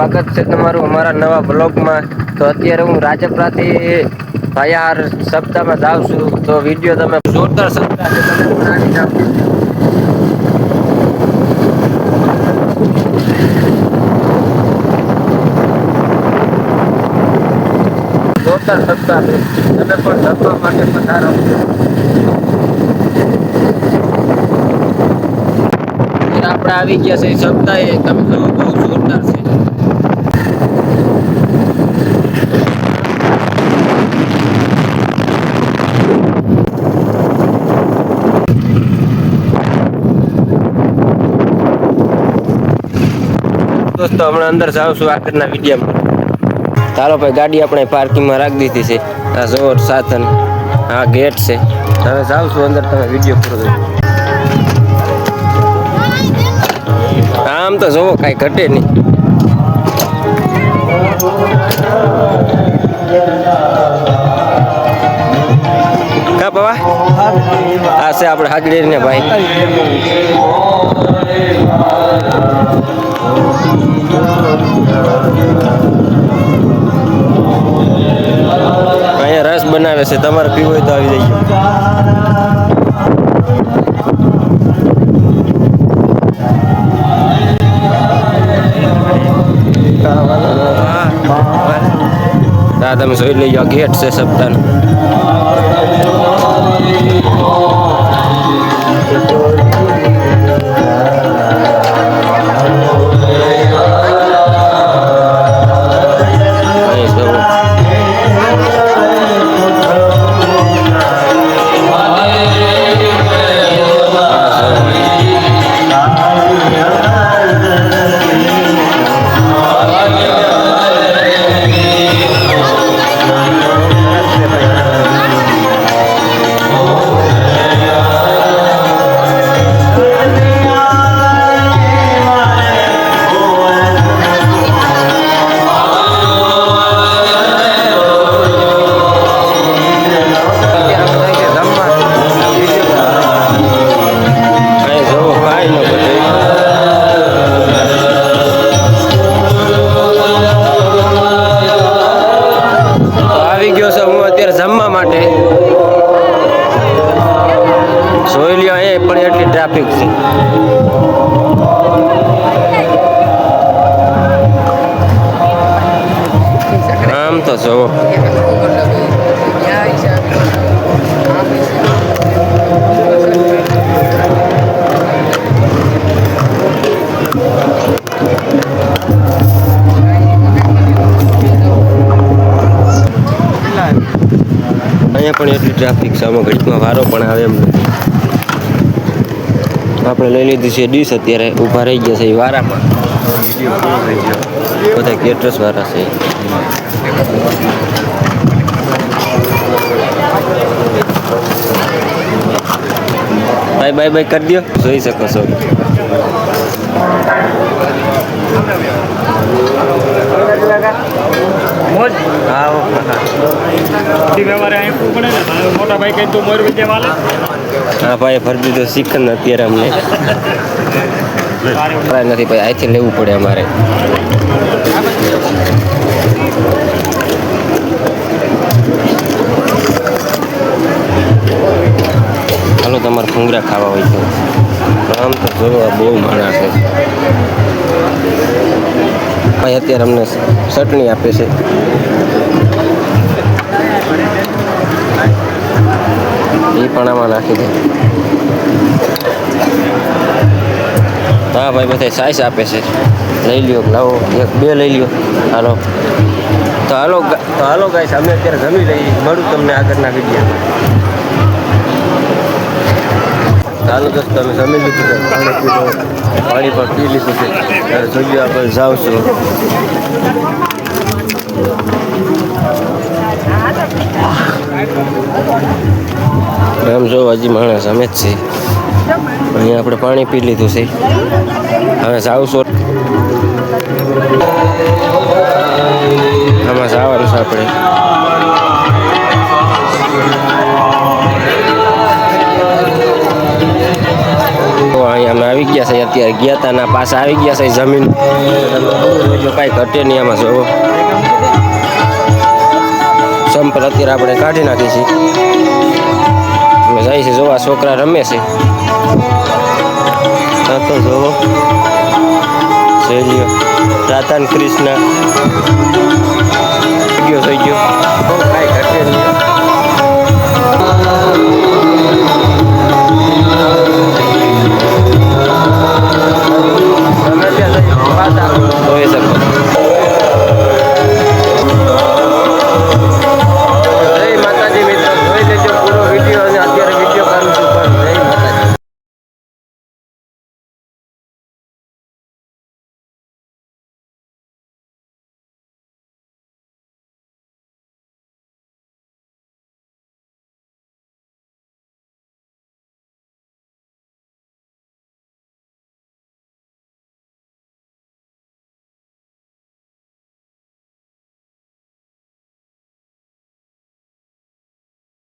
સ્વાગત છે તમારું અમારા નવા બ્લોગમાં। તો અત્યારે હું રાજપરાથી ભાયાર સપ્તાહમાં જાઉં છું, તો વિડીયો તમે જોરદાર સપ્તાહ છે, તમે પણ આવી જાવ। જોરદાર સપ્તાહ છે, તમે પણ સપ્તાહ માટે પધારો। આપણે આવી ગયા છે સપ્તાહે, તમે બહુ જોરદાર છે। દોસ્તો હમણાં અંદર જાઉં છું આગળના વિડીયોમાં। ચાલો ભાઈ, ગાડી આપણે પાર્કિંગમાં રાખી દીધી છે। આ જોર સાધન, આ ગેટ છે। હવે જાઉં છું અંદર, તમે વિડીયો પૂરો જોજો। આમ તો જોવો કાંઈ ઘટે નહીં। કા બાબા આ છે આપણે હાજરી ને ભાઈ। અહીંયા રસ બનાવે છે, તમારે પીવો હોય તો આવી જઈએ। હા તમે જોઈ લઈ ગેટ છે સપ્તાહ। જમવા માટે જોઈ લ્યો, એ પણ એટલી ટ્રાફિક છે। આમ તો જોવો અહીંયા પણ એટલી ટ્રાફિક છે, આમાં ઘડીકમાં વારો પણ આવે એમ નથી। આપણે લઈ લીધી છે ડીશ, અત્યારે ઊભા રહી ગયા છે એ વારામાં। બધા કેટરસ વાળા છે। બાય બાય બાય કરી દો, જોઈ શકો છો। હા ભાઈ ફરી દીધો શીખન અત્યારે અમને નથી ભાઈ, અહીંથી લેવું પડે અમારે। હાલો તમારે ભૂંગળા ખાવા હોય તો આમ તો જોવા બહુ માણસ છે ભાઈ। અત્યારે અમને ચટણી આપે છે, એ પણ આમાં નાખી દે। હા ભાઈ બધા સાઈઝ આપે છે, લઈ લ્યો, લાવો એક બે લઈ લ્યો। હાલો તો હાલો ગાઈસ, અમે અત્યારે જમી લઈએ, મળું તમને આગળના વિડીયોમાં। ચાલો દોસ્તો, અમે જમી લીધું છે, પાણી પણ પી લીધું છે, જોઈએ આપણે જાઉં છું। આમ જો હજી માણસ અમે જ છે, અહીંયા આપણે પાણી પી લીધું છે, હવે જાઉં છું। આમાં જવાનું છે આપણે। અહીંયા અમે આવી ગયા છે અત્યારે ગયા હતા ના પાછા આવી ગયા છે જમીન જો કાંઈ ઘટે નહીં આમાં જોવો સંપર અત્યારે આપણે કાઢી નાખી છીએ અમે જાય છે જોવા છોકરા રમે છે તો જોવો શૈલીઓ રાધા કૃષ્ણ ગયો થઈ ગયો કાંઈ ઘટે નહીં